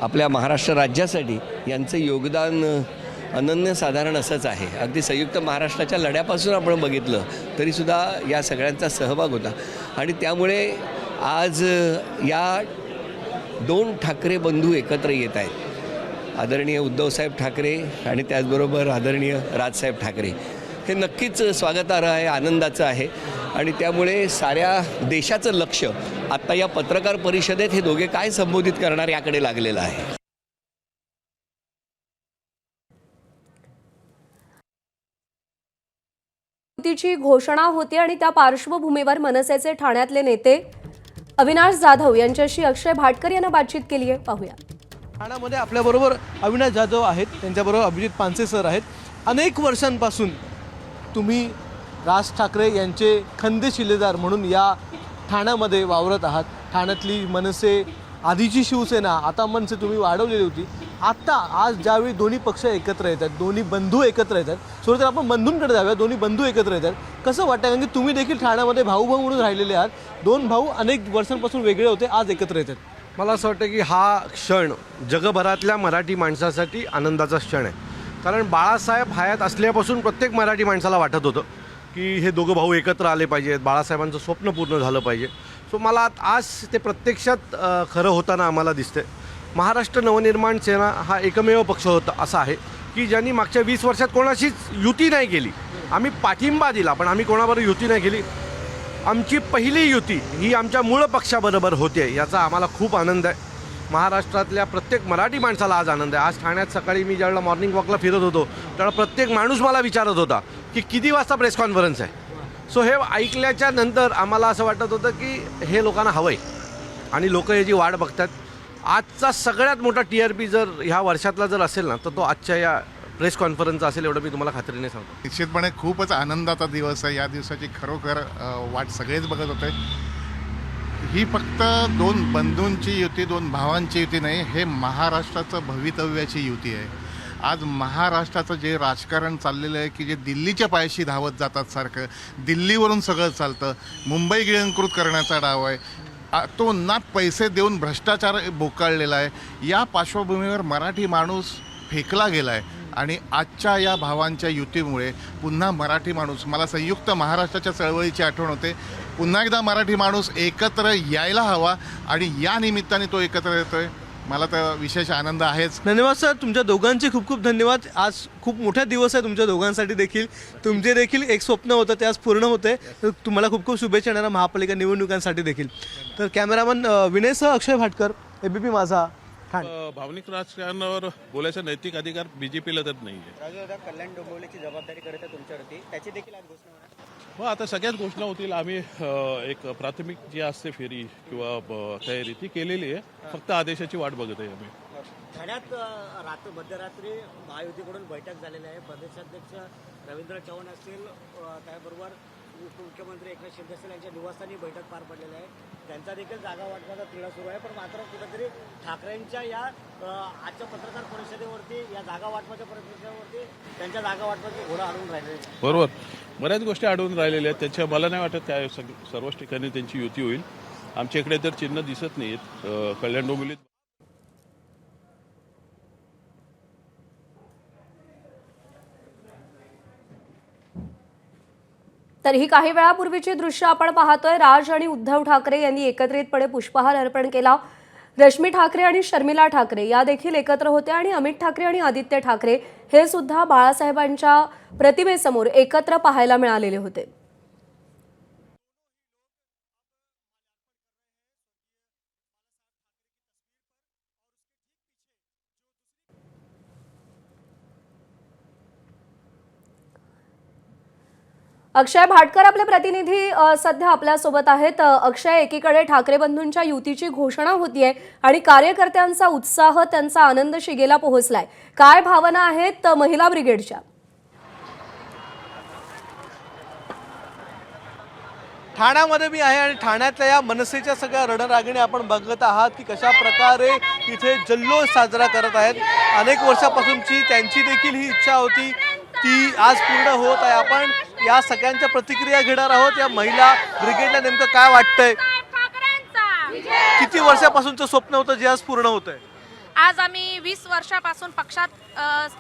आपल्या महाराष्ट्र राज्यासाठी यांचं योगदान अनन्यसाधारण असंच आहे। अगदी संयुक्त महाराष्ट्राच्या लढ्यापासून आपण बघितलं तरीसुद्धा या सगळ्यांचा सहभाग होता आणि त्यामुळे आज या दोन ठाकरे बंधू एकत्र येत आहेत। आदरणीय उद्धवसाहेब ठाकरे आणि त्याचबरोबर आदरणीय राजसाहेब ठाकरे, हे नक्कीच स्वागतार्ह आहे, आनंदाचं आहे आणि त्यामुळे साऱ्या देशाचं लक्ष आत्ता या पत्रकार परिषदेत हे दोघे काय संबोधित करणार याकडे लागलेलं आहे। युतीची घोषणा होती आणि त्या पार्श्वभूमीवर मनसेचे ठाण्यातले नेते अविनाश जाधव यांच्याशी अक्षय भाटकर यांना बातचीत केली आहे, पाहूया। ठाण्यामध्ये आपल्याबरोबर अविनाश जाधव आहेत, त्यांच्याबरोबर अभिजित पानसे सर आहेत। अनेक वर्षांपासून तुम्ही राज ठाकरे यांचे खंदे शिलेदार म्हणून या ठाण्यामध्ये वावरत आहात। ठाण्यातली मनसे, आधीची शिवसेना, आता मनसे तुम्ही वाढवलेली होती। आता आज ज्यावेळी दोन्ही पक्ष एकत्र येतात, दोन्ही बंधू एकत्र येतात, सुरुवातीला आपण बंधूंकडे जाऊया, दोन्ही बंधू एकत्र येतात, कसं वाटतं? कारण की तुम्ही देखील ठाण्यामध्ये भाऊ भाऊ म्हणून राहिलेले आहात, दोन भाऊ अनेक वर्षांपासून वेगळे होते, आज एकत्र येतात। मला असं वाटतं की हा क्षण जगभरातल्या मराठी माणसासाठी आनंदाचा क्षण आहे। कारण बाळासाहेब हयात असल्यापासून प्रत्येक मराठी माणसाला वाटत होतं की हे दोघं भाऊ एकत्र आले पाहिजेत, बाळासाहेबांचं स्वप्न पूर्ण झालं पाहिजे। सो मला आज ते प्रत्यक्षात खरं होताना आम्हाला दिसतंय। महाराष्ट्र नवनिर्माण सेना हा एकमेव पक्ष होता असा आहे की ज्यांनी मागच्या 20 वर्षात कोणाशीच युती नाही केली। आम्ही पाठिंबा दिला पण आम्ही कोणाबरोबर युती नाही केली। आमची पहिली युती ही आमच्या मूळ पक्षाबरोबर होते, याचा आम्हाला खूप आनंद आहे। महाराष्ट्रातल्या प्रत्येक मराठी माणसाला आज आनंद आहे। आज ठाण्यात सकाळी मी ज्यावेळेला मॉर्निंग वॉकला फिरत होतो त्यावेळेला प्रत्येक माणूस मला विचारत होता की किती वाजता प्रेस कॉन्फरन्स आहे। सो हे ऐकल्याच्या नंतर आम्हाला असं वाटत होतं की हे लोकांना हवं आहे आणि लोक याची वाट बघतात। आजचा सगळ्यात मोठा TRP जर ह्या वर्षातला जर असेल ना तर तो आजच्या या प्रेस कॉन्फरन्सचा असेल, एवढं मी तुम्हाला खात्रीने सांगतो। निश्चितपणे खूपच आनंदाचा दिवस आहे। या दिवसाची खरोखर वाट सगळेच बघत होते। ही फक्त दोन बंधूंची युती, दोन भावांची युती नाही, हे महाराष्ट्राचं भवितव्याची युती आहे। आज महाराष्ट्राचं जे राजकारण चाललेलं आहे की जे दिल्लीच्या पायाशी धावत जातात, सारखं दिल्लीवरून सगळं चालतं, मुंबई गिळंकृत करण्याचा डाव आहे, तो ना पैसे देऊन भ्रष्टाचार बोकाळलेला आहे। या पार्श्वभूमीवर मराठी माणूस फेकला गेला आहे आणि आजच्या या भावांच्या युतीमुळे पुन्हा मराठी माणूस, मला संयुक्त महाराष्ट्राच्या चळवळीची आठवण होते। पुन्हा एकदा मराठी माणूस एकत्र यायला हवा आणि या निमित्ताने तो एकत्र येतोय, मला तर विशेष आनंद आहेच। धन्यवाद सर, तुमच्या दोघांचे खूप खूप धन्यवाद। आज खूप मोठा दिवस आहे तुमच्या दोघांसाठी देखील, तुमचे देखील एक स्वप्न होतं ते आज पूर्ण होते, तर तुम्हाला खूप खूप शुभेच्छा येणाऱ्या महापालिका निवडणुकांसाठी देखील। तर कॅमेरामन विनयसह अक्षय भाटकर, ABP माझा, ठाणे। भावनिक राजकारणावर बोलायचा नैतिक अधिकार BJPला तर नाही आहे। कल्याण डोंबिवलीची जबाबदारी करत आहे तुमच्यावरती, त्याची देखील आज घोषणा होणार। हो, आता सगळ्याच घोषणा होतील। आम्ही एक प्राथमिक जी असते फेरी किंवा तयारी ती केलेली आहे, फक्त आदेशाची वाट बघत आहे आम्ही। ठाण्यात मध्यरात्री महायुतीकडून बैठक झालेली आहे। प्रदेशाध्यक्ष रवींद्र चव्हाण असतील, त्याबरोबर उपमुख्यमंत्री एकनाथ शिंदे असतील, यांच्या निवासस्थानी बैठक पार पडलेली आहे। त्यांचा देखील जागा वाटपाचा तिढा सुरू आहे, पण मात्र कुठेतरी ठाकरेंच्या या आजच्या पत्रकार परिषदेवरती, या जागा वाटपाच्या परिषदेवरती त्यांच्या जागा वाटपाची घोडा अडवून राहिले। बरोबर, बऱ्याच गोष्टी अडवून राहिलेल्या आहेत त्याच्या। मला नाही वाटत काय सर्वच ठिकाणी त्यांची युती होईल। आमच्या इकडे तर चिन्ह दिसत नाहीत कल्याण डोंबिवलीत। तर ही काही वेळापूर्वीची दृश्य आपण पाहतोय। राज आणि उद्धव ठाकरे यांनी एकत्रितपणे पुष्पहार अर्पण केला। रश्मी ठाकरे आणि शर्मिला ठाकरे या देखील एकत्र होत्या आणि अमित ठाकरे आणि आदित्य ठाकरे हे सुद्धा बाळासाहेबांच्या प्रतिमेसमोर एकत्र पाहायला मिळालेले होते। अक्षय भाटकर आपले प्रतिनिधी सध्या आपल्यासोबत आहेत। अक्षय, एकीकडे ठाकरे बंधूंच्या युतीची घोषणा होतीये आणि कार्यकर्त्यांचा उत्साह, त्यांचा आनंद शिगेला पोहोचलाय, काय भावना आहेत महिला ब्रिगेडच्या? ठाण्यामध्ये मी आहे आणि ठाण्यातल्या या मनसेच्या सगळ्या रणरागिणी आपण बघत आहात की कशा प्रकारे इथे जल्लोष साजरा करत आहेत। अनेक वर्षापासूनची त्यांची देखील ही इच्छा होती, ती आज पूर्ण होत आहे। आपण या सगळ्यांच्या प्रतिक्रिया घेणार आहोत। या महिला ब्रिगेडला नेमकं काय वाटतंय, किती वर्षापासूनचं स्वप्न होतं जे आज पूर्ण होतंय? आज आम्ही 20 वर्षापासून पक्षात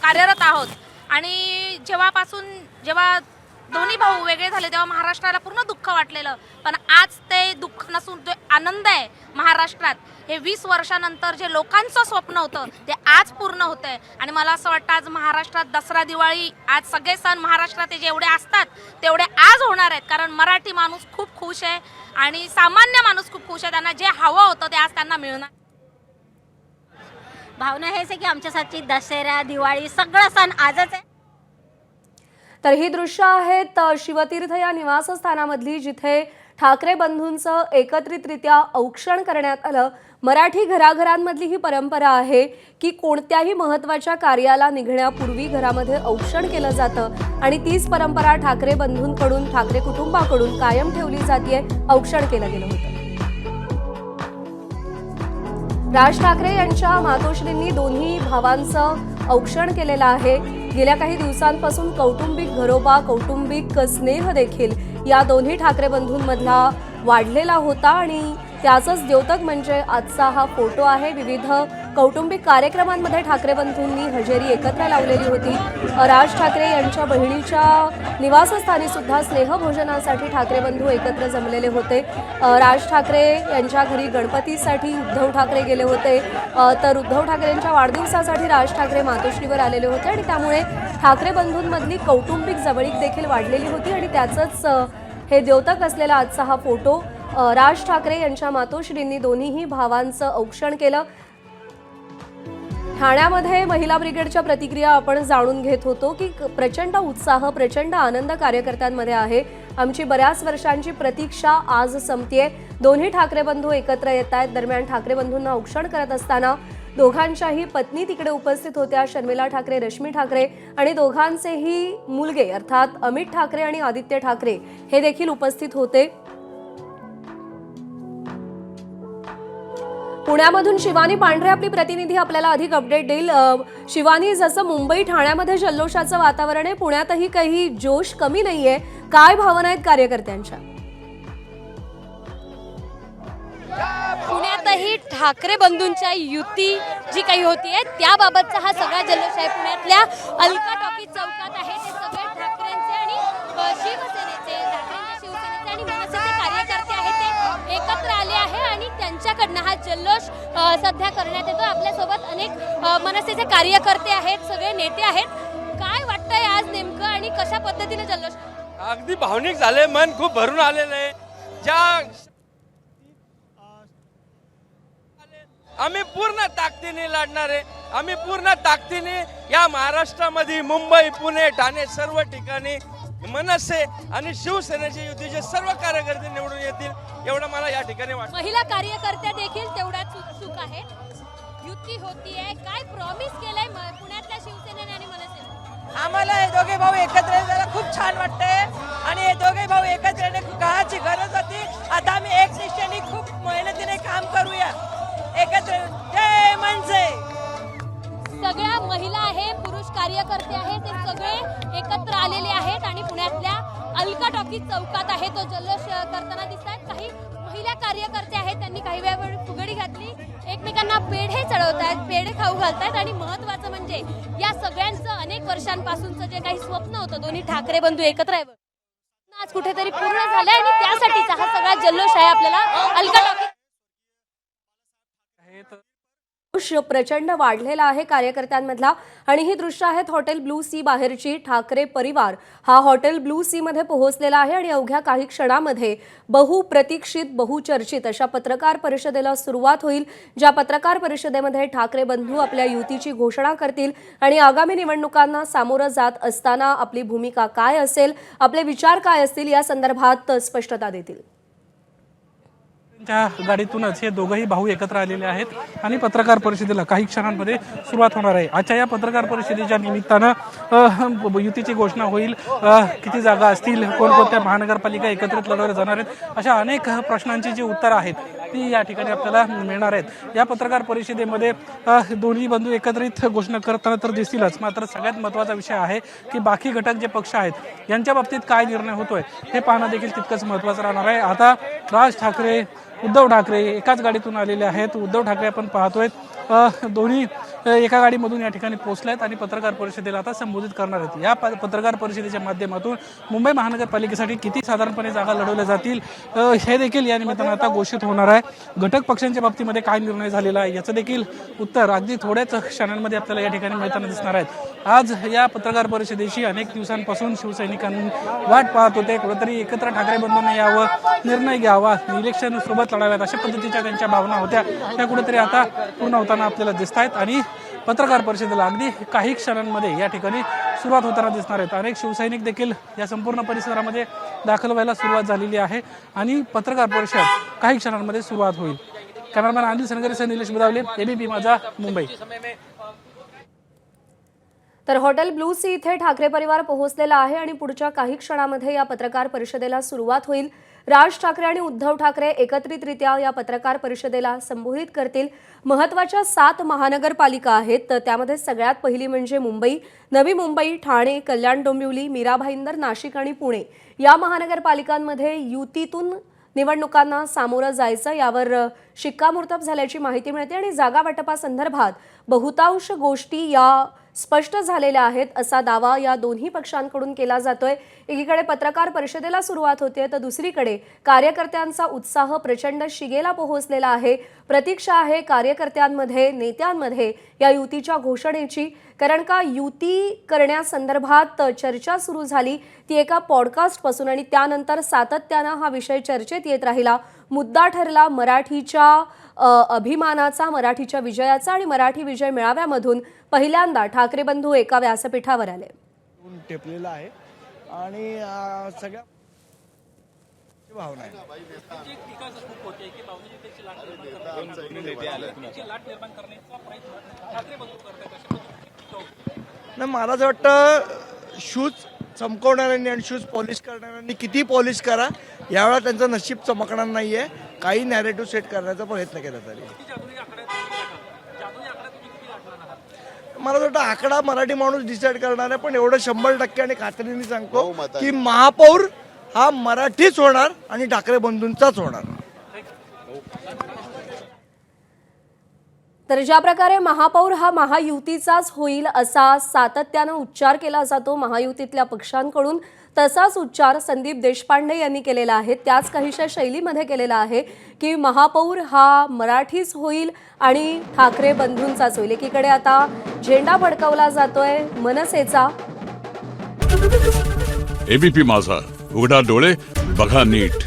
कार्यरत आहोत आणि जेव्हा दोन्ही भाऊ वेगळे झाले तेव्हा महाराष्ट्राला पूर्ण दुःख वाटलेलं, पण आज ते दुःख नसून जो आनंद आहे महाराष्ट्रात, हे 20 वर्षानंतर जे लोकांचं स्वप्न होतं ते आज पूर्ण होतं आहे. आणि मला असं वाटतं आज महाराष्ट्रात दसरा, दिवाळी, आज सगळे सण महाराष्ट्रात जेवढे असतात तेवढे आज होणार आहेत, कारण मराठी माणूस खूप खुश आहे आणि सामान्य माणूस खूप खुश आहे. त्यांना जे हवं होतं ते आज त्यांना मिळणार. भावना हेच आहे की आमच्यासाठी दसरा, दिवाळी सगळं सण आजच आहे. तर ही दृश्य आहेत शिवतीर्थ या निवासस्थानामधली, जिथे ठाकरे बंधूंचं एकत्रितरित्या औक्षण करण्यात आलं. मराठी घराघरांमधली ही परंपरा आहे की कोणत्याही महत्त्वाच्या कार्याला निघण्यापूर्वी घरामध्ये औक्षण केलं जातं आणि तीच परंपरा ठाकरे बंधूंकडून, ठाकरे कुटुंबाकडून कायम ठेवली जाते. औक्षण केलं गेलं होतं. राज ठाकरे यांच्या मातोश्रींनी दोन्ही भावांचं औक्षण केलेलं आहे. गेल्या काही दिवसांपासून कौटुंबिक घरोबा, कौटुंबिक स्नेह देखील या दोन्ही ठाकरे बंधूंमधला वाढलेला होता आणि त्याचंच द्योतक म्हणजे आजचा हा फोटो आहे. विविध कौटुंबिक कार्यक्रमांमध्ये ठाकरे बंधूंनी हजेरी एकत्र लावलेली होती. राज ठाकरे यांच्या बहिणीच्या निवासस्थानी सुद्धा स्नेहभोजनासाठी ठाकरे बंधू एकत्र जमलेले होते. राज ठाकरे यांच्या घरी गणपतीसाठी उद्धव ठाकरे गेले होते, तर उद्धव ठाकरेंच्या वाढदिवसासाठी राज ठाकरे मातोश्रीवर आलेले होते आणि त्यामुळे ठाकरे बंधूंमधली कौटुंबिक जवळीक देखील वाढलेली होती आणि त्याचंच हे द्योतक असलेला आजचा हा फोटो. राज ठाकरे यांच्या मातोश्रींनी दोन्हीही भावांचं औक्षण केलं. ठाण्यामध्ये महिला ब्रिगेडच्या प्रतिक्रिया आपण जाणून घेत होतो की प्रचंड उत्साह, प्रचंड आनंद कार्यकर्त्यांमध्ये आहे. आमची बऱ्याच वर्षांची प्रतीक्षा आज संपतेय. दोन्ही ठाकरे बंधू एकत्र येत आहेत. दरम्यान ठाकरे बंधूंना औक्षण करत असताना दोघांच्याही पत्नी तिकडे उपस्थित होत्या, शर्मिला ठाकरे, रश्मी ठाकरे, आणि दोघांचेही मुलगे अर्थात अमित ठाकरे आणि आदित्य ठाकरे हे देखील उपस्थित होते. पुण्यामधून शिवानी पांढरे आपली प्रतिनिधी आपल्याला अधिक अपडेट देईल. शिवानी, जसं मुंबई ठाण्यामध्ये जल्लोषाचं वातावरण आहे, पुण्यातही काही जोश कमी नाहीये. काय भावना आहेत कार्यकर्त्यांच्या? पुण्यातही ठाकरे बंधूंच्या युती जी काही होतीये त्याबाबतचा हा सगळा जल्लोष आहे. पुण्यातल्या अलका टॉकीज चौकात आहे. ते सगळे ठाकरेंचे आणि शिवसेनेचे आणि मनसेचे कार्यकर्ते आहेत, ते एकत्र आले आहे आणि त्यांच्याकडनं हा जल्लोष सध्या करण्यात येतो. आपल्यासोबत अनेक मनसेचे कार्यकर्ते आहेत, सगळे नेते आहेत. काय वाटतंय आज नेमकं आणि कशा पद्धतीने जल्लोष? अगदी भावनिक झाले, मन खूप भरून आलेलं आहे. आम्ही पूर्ण ताकदीने लढणार आहे. आम्ही पूर्ण ताकदीने या महाराष्ट्रामध्ये मुंबई, पुणे, ठाणे सर्व ठिकाणी मनसे आणि शिवसेनेचे युतीचे सर्व कार्यकर्ते निवडून येतील एवढं मला या ठिकाणी वाटतं. महिला कार्यकर्त्या देखील तेवढ्याच उत्सुक आहेत. युती होतीये, काय प्रॉमिस केलंय पुण्यातल्या शिवसेनेने आणि मनसेने? आम्हाला हे दोघे भाऊ एकत्र येण्याला खूप छान वाटतंय आणि हे दोघे भाऊ एकत्र येणे काळाची गरज होती. आता आम्ही एक निष्ठेने खूप मेहनतीने काम करूया एकत्र. जय मनसे. सगळ्या महिला आहे, पुरुष कार्यकर्ते आहेत, ते सगळे एकत्र आलेले आहेत आणि पुण्यातल्या अलका टॉकीज चौकात आहे तो जल्लोष करताना दिसत आहेत. काही महिला कार्यकर्ते आहेत, त्यांनी काही वेळ फुगडी घातली, एकमेकांना पेढे चढवतायत, पेढे खाऊ घालतायत आणि महत्वाचं म्हणजे या सगळ्यांचं अनेक वर्षांपासूनचं जे काही स्वप्न होतं दोन्ही ठाकरे बंधू एकत्र आहे आज कुठेतरी पूर्ण झालंय आणि त्यासाठीचा हा सगळा जल्लोष आहे आपल्याला अलका टॉकीज. प्रचंड वाढलेला आहे कार्यकर्त्यांमधला आणि ही दृश्य आहेत हॉटेल ब्लू सी बाहेरची. ठाकरे परिवार हा हॉटेल ब्लू सी मध्ये पोहोचलेला आहे आणि अवघ्या काही क्षणामध्ये बहुप्रतीक्षित, बहुचर्चित अशा पत्रकार परिषदेला सुरुवात होईल. ज्या पत्रकार परिषदेमध्ये ठाकरे बंधू आपल्या युतीची घोषणा करतील आणि आगामी निवडणुकांना सामोरं जात असताना आपली भूमिका काय असेल, आपले विचार काय असतील या संदर्भात स्पष्टता देतील. त्या गाडीतूनच हे दोघंही भाऊ एकत्र आलेले आहेत आणि पत्रकार परिषदेला काही क्षणांमध्ये सुरुवात होणार आहे. आजच्या या पत्रकार परिषदेच्या निमित्तानं युतीची घोषणा होईल, किती जागा असतील, कोणकोणत्या महानगरपालिका एकत्रित लढवल्या जाणार आहेत, अशा अनेक प्रश्नांची जी उत्तरं आहेत ती या ठिकाणी आपल्याला मिळणार आहेत. या पत्रकार परिषदेमध्ये दोन्ही बंधू एकत्रित घोषणा करताना तर दिसतीलच, मात्र सगळ्यात महत्त्वाचा विषय आहे की बाकी घटक जे पक्ष आहेत यांच्या बाबतीत काय निर्णय होतोय हे पाहणं देखील तितकंच महत्त्वाचं राहणार आहे. आता राज ठाकरे, उद्धव ठाकरे एकाच गाडीतून आलेले आहेत. उद्धव ठाकरे आपण पाहतोय दोन्ही एका गाडीमधून या ठिकाणी पोहोचले आहेत आणि पत्रकार परिषदेला आता संबोधित करणार आहेत. या पत्रकार परिषदेच्या माध्यमातून मुंबई महानगरपालिकेसाठी किती साधारणपणे जागा लढवल्या जातील हे देखील या निमित्तानं आता घोषित होणार आहे. घटक पक्षांच्या बाबतीमध्ये काय निर्णय झालेला आहे याचं देखील उत्तर अगदी थोड्याच क्षणांमध्ये आपल्याला या ठिकाणी मिळताना दिसणार आहेत. आज या पत्रकार परिषदेची अनेक दिवसांपासून शिवसैनिकांनी वाट पाहत होते. कुठेतरी एकत्र ठाकरे बंधूंना यावं, निर्णय घ्यावा, इलेक्शन सोबत लढाव्यात अशा पद्धतीच्या त्यांच्या भावना होत्या, त्या कुठेतरी आता पूर्ण होताना आपल्याला दिसत आहेत आणि पत्रकार परिषदेला अगदी काही क्षणांमध्ये या ठिकाणी सुरुवात होताना दिसणार आहेत. अनेक शिवसैनिक देखील या संपूर्ण परिसरामध्ये दाखल व्हायला सुरुवात झालेली आहे आणि पत्रकार परिषद काही क्षणांमध्ये सुरुवात होईल. कॅमेरामॅन अनिल सनगरेसह निलेश बुदावले, एबीपी माझा, मुंबई. तर हॉटेल ब्लू सी इथे ठाकरे परिवार पोहोचलेला आहे आणि पुढच्या काही क्षणामध्ये या पत्रकार परिषदेला सुरुवात होईल. राज ठाकरे आणि उद्धव ठाकरे एकत्रितरित्या या पत्रकार परिषदेला संबोधित करतील. महत्त्वाच्या 7 महानगरपालिका आहेत, तर त्यामध्ये सगळ्यात पहिली म्हणजे मुंबई, नवी मुंबई, ठाणे, कल्याण डोंबिवली, मीरा भाईंदर, नाशिक आणि पुणे या महानगरपालिकांमध्ये युतीतून निवडणुकांना सामोरं जायचं यावर शिक्कामोर्तब झाल्याची माहिती मिळते आणि जागा वाटपासंदर्भात बहुतांश गोष्टी या स्पष्ट झालेल्या आहेत असा दावा या दोन्ही पक्षांकडून केला जातोय. एकीकडे पत्रकार परिषदेला सुरुवात होते तर दुसरीकडे कार्यकर्त्यांचा उत्साह प्रचंड शिगेला पोहोचलेला आहे. प्रतीक्षा आहे कार्यकर्त्यांमध्ये, नेत्यांमध्ये या युतीच्या घोषणेची. कारण का युती करण्यासंदर्भात चर्चा सुरू झाली ती एका पॉडकास्टपासून आणि त्यानंतर सातत्यानं हा विषय चर्चेत येत राहिला. मुद्दा ठरला मराठीच्या अभिमानाचा, मराठीच्या विजयाचा आणि मराठी विजय मेळाव्यामधून पहिल्यांदा ठाकरे बंधू एका व्यासपीठावर आले. टेपलेला आहे आणि सगळ्या भावना आहे. नाही, मला असं वाटतं शूज चमकवणाऱ्यांनी आणि शूज पॉलिश करणाऱ्यांनी किती पॉलिश करा, यावेळा त्यांचं नशीब चमकणार नाहीये. काही नॅरेटिव्ह सेट करण्याचा प्रयत्न केला तरी मला वाटतं आकडा मराठी माणूस डिसाईड करणार आहे, पण एवढं 100% आणि खात्रीने सांगतो की महापौर हा मराठीच होणार आणि ठाकरे बंधूंचाच होणार. तर ज्या प्रकारे महापौर हा महायुतीचाच होईल असा सातत्यानं उच्चार केला जातो महायुतीतल्या पक्षांकडून, तसाच उच्चार संदीप देशपांडे यांनी केलेला आहे. त्याच काहीशा शैलीमध्ये केलेला आहे की महापौर हा मराठीच होईल आणि ठाकरे बंधूंचाच होईल. एकीकडे आता झेंडा फडकवला जातोय मनसेचा. एबीपी माझा, उघडा डोळे बघा नीट.